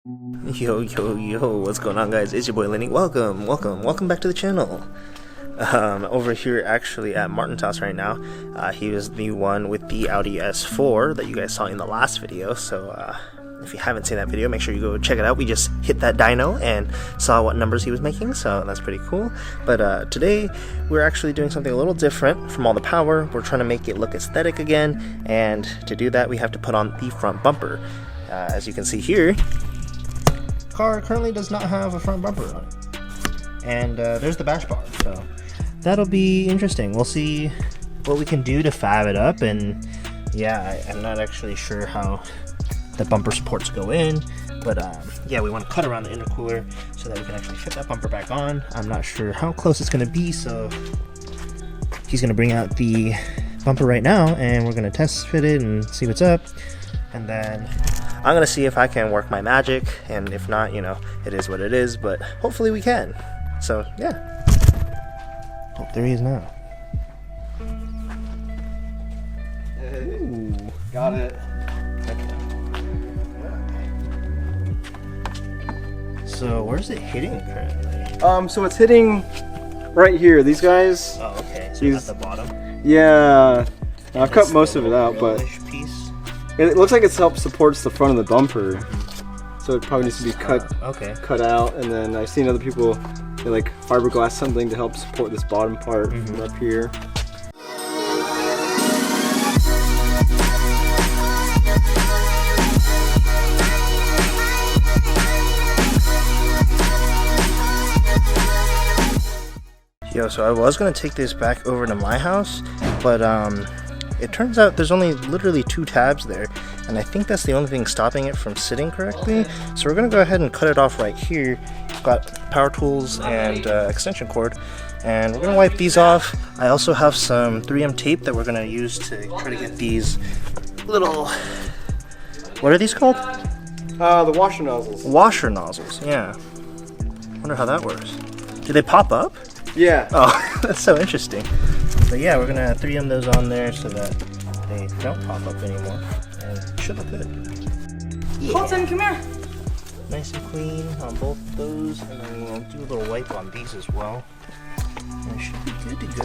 Yo, what's going on, guys? It's your boy Linny. Welcome back to the channel. Over here actually at Martin's house right now. He was the one with the Audi S4 that you guys saw in the last video, so if you haven't seen that video, make sure you go check it out. We just hit that dyno and saw what numbers he was making, so that's pretty cool. But today we're actually doing something a little different from all the power. We're trying to make it look aesthetic again, and to do that we have to put on the front bumper. As you can see here, car currently does not have a front bumper on it, and there's the bash bar, so that'll be interesting. We'll see what we can do to fab it up. And yeah, I'm not actually sure how the bumper supports go in, but yeah, we want to cut around the intercooler so that we can actually fit that bumper back on. I'm not sure how close it's going to be, so he's going to bring out the bumper right now and we're going to test fit it and see what's up, and then I'm gonna see if I can work my magic, and if not, you know, it is what it is, but hopefully we can. So yeah. Oh, there he is now. Hey, got it. So where's it hitting currently? So it's hitting right here. These guys. Oh, okay. So at the bottom. Yeah. I've cut most of it out, but piece. It looks like it supports the front of the bumper, so it probably needs to be cut out. And then I've seen other people, they like fiberglass something to help support this bottom part from up here. Yo, so I was gonna take this back over to my house, but it turns out there's only literally 2 tabs there, and I think that's the only thing stopping it from sitting correctly. So we're gonna go ahead and cut it off right here. It's got power tools and extension cord, and we're gonna wipe these off. I also have some 3M tape that we're gonna use to try to get these little, what are these called? The washer nozzles. Washer nozzles, yeah. Wonder how that works. Do they pop up? Yeah. Oh, that's so interesting. But yeah, we're gonna 3M those on there so that they don't pop up anymore, and it should look good. Yeah. Colton, come here. Nice and clean on both of those, and then we'll do a little wipe on these as well, and it should be good to go.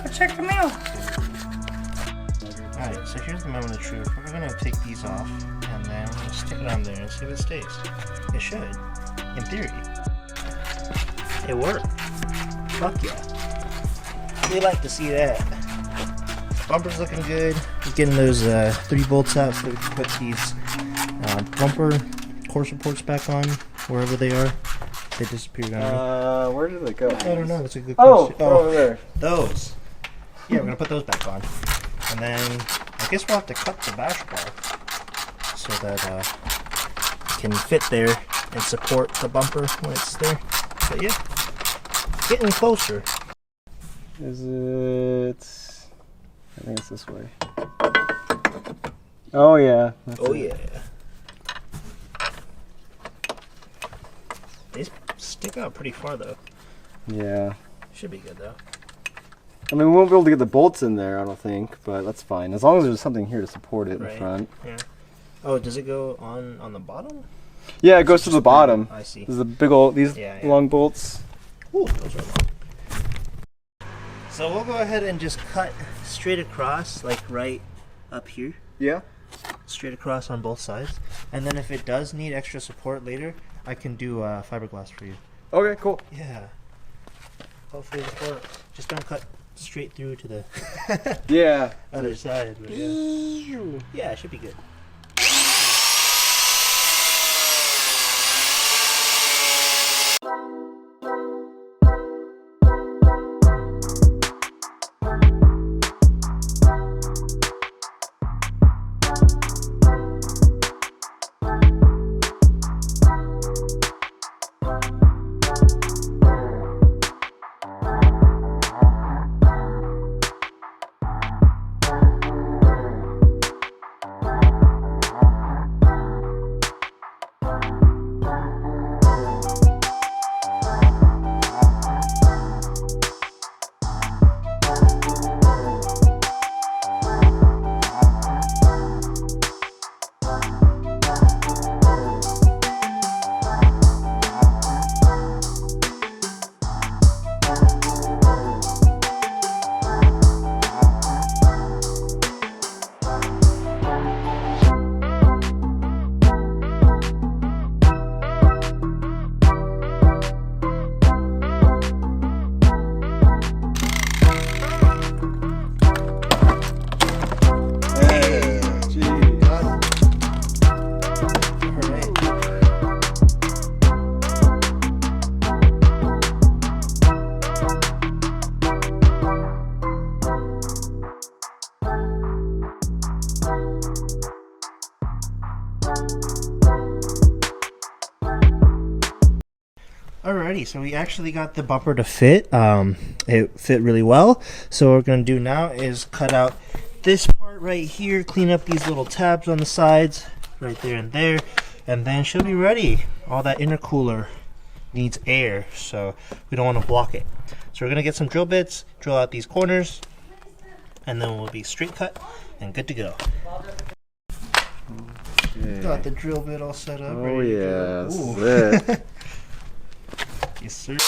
Go check the mail. Alright, so here's the moment of truth. We're gonna take these off, and then we're gonna stick it on there and see if it stays. It should, in theory. It worked. Fuck yeah. We like to see that. Bumper's looking good. Just getting those 3 bolts out so we can put these bumper core supports back on wherever they are. They disappeared on me. Where did they go? I don't know. That's a good question. Oh, over there. Those. Yeah, we're gonna put those back on. And then I guess we'll have to cut the bash bar so that it can fit there and support the bumper when it's there. But yeah, getting closer. Is it? I think it's this way. Oh yeah. Oh yeah. They stick out pretty far though. Yeah. Should be good though. I mean, we won't be able to get the bolts in there, I don't think, but that's fine. As long as there's something here to support it in front. Yeah. Oh, does it go on the bottom? Yeah, it goes to the bottom. I see. There's a big old, these long bolts. Ooh, those are long. So we'll go ahead and just cut straight across, like right up here. Yeah. Straight across on both sides. And then if it does need extra support later, I can do fiberglass for you. Okay, cool. Yeah. Hopefully this works. Just don't cut straight through to the other side. But yeah, it should be good. Alrighty, so we actually got the bumper to fit. It fit really well. So what we're going to do now is cut out this part right here, clean up these little tabs on the sides, right there and there, and then she'll be ready. All that intercooler needs air, so we don't want to block it. So we're going to get some drill bits, drill out these corners, and then we'll be straight cut and good to go. Okay. Got the drill bit all set up. Oh yeah, this is it. Yes, sir.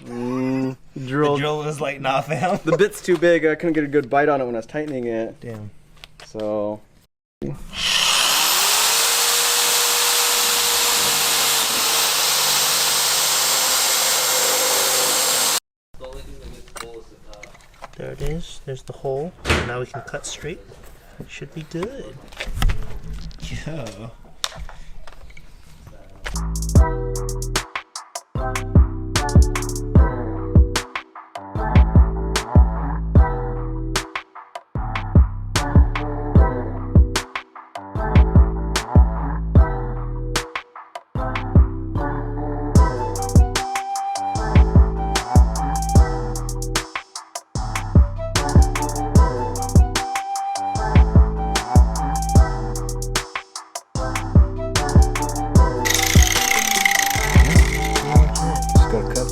Oh. The drill was like, nah, fam. The bit's too big. I couldn't get a good bite on it when I was tightening it. Damn. So. There it is. There's the hole. Now we can cut straight. Should be good. Yeah.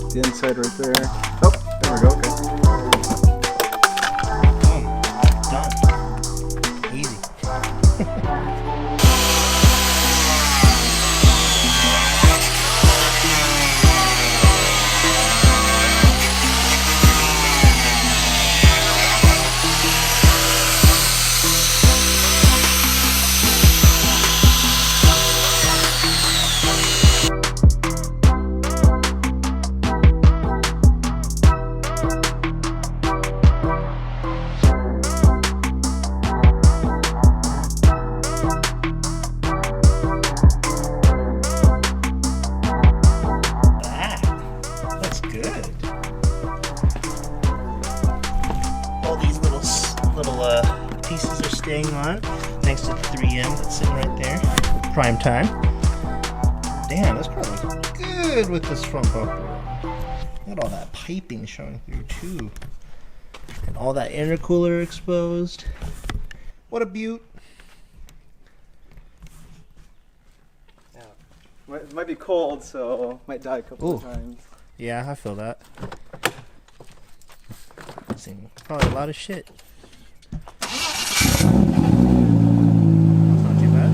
The inside right there. Oh, there we go. Okay. Done. Easy. Pieces are staying on thanks to the 3M that's sitting right there. Prime time. Damn, that's probably good with this front bumper. Look at all that piping showing through too, and all that intercooler exposed. What a beaut. Yeah. It might be cold, so might die a couple of times. Yeah, I feel that. Probably a lot of shit. Not too bad.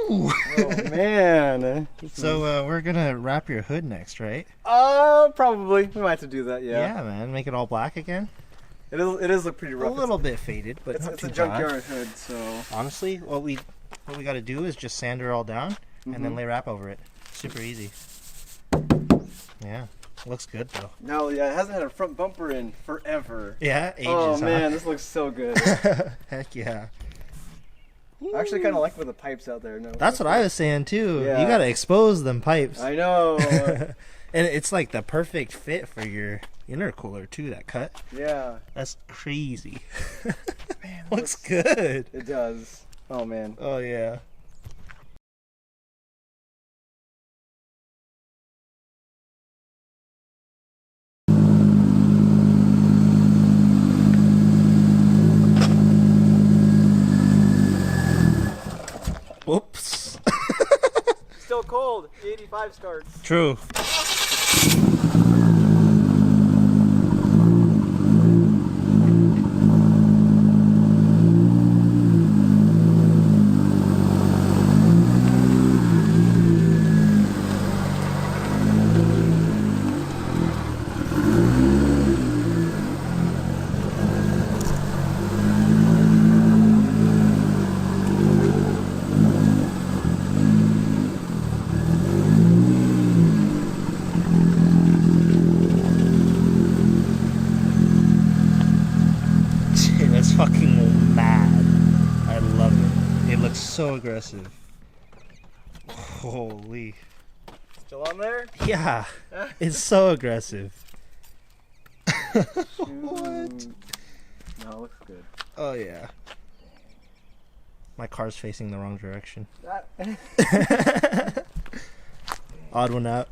Oh man. So we're gonna wrap your hood next, right? Probably. We might have to do that, yeah. Yeah, man. Make it all black again. It is look pretty rough. A little bit faded, but it's not a too junkyard bad. hood, so. Honestly, what we got to do is just sand her all down and then lay wrap over it. Super easy. Yeah, looks good though. No, yeah, it hasn't had a front bumper in forever. Yeah, ages. Oh man, huh? this looks so good. Heck yeah. I actually kind of like with the pipes out there. No, that's what I was saying too. Yeah. You gotta expose them pipes. I know. And it's like the perfect fit for your intercooler too. That cut. Yeah. That's crazy. Man, looks good. It does. Oh man. Oh yeah. Whoops. Still cold. The 85 starts. True. It's so aggressive. Holy. Still on there? Yeah. It's so aggressive. What? No, it looks good. Oh, yeah. My car's facing the wrong direction. Odd one out.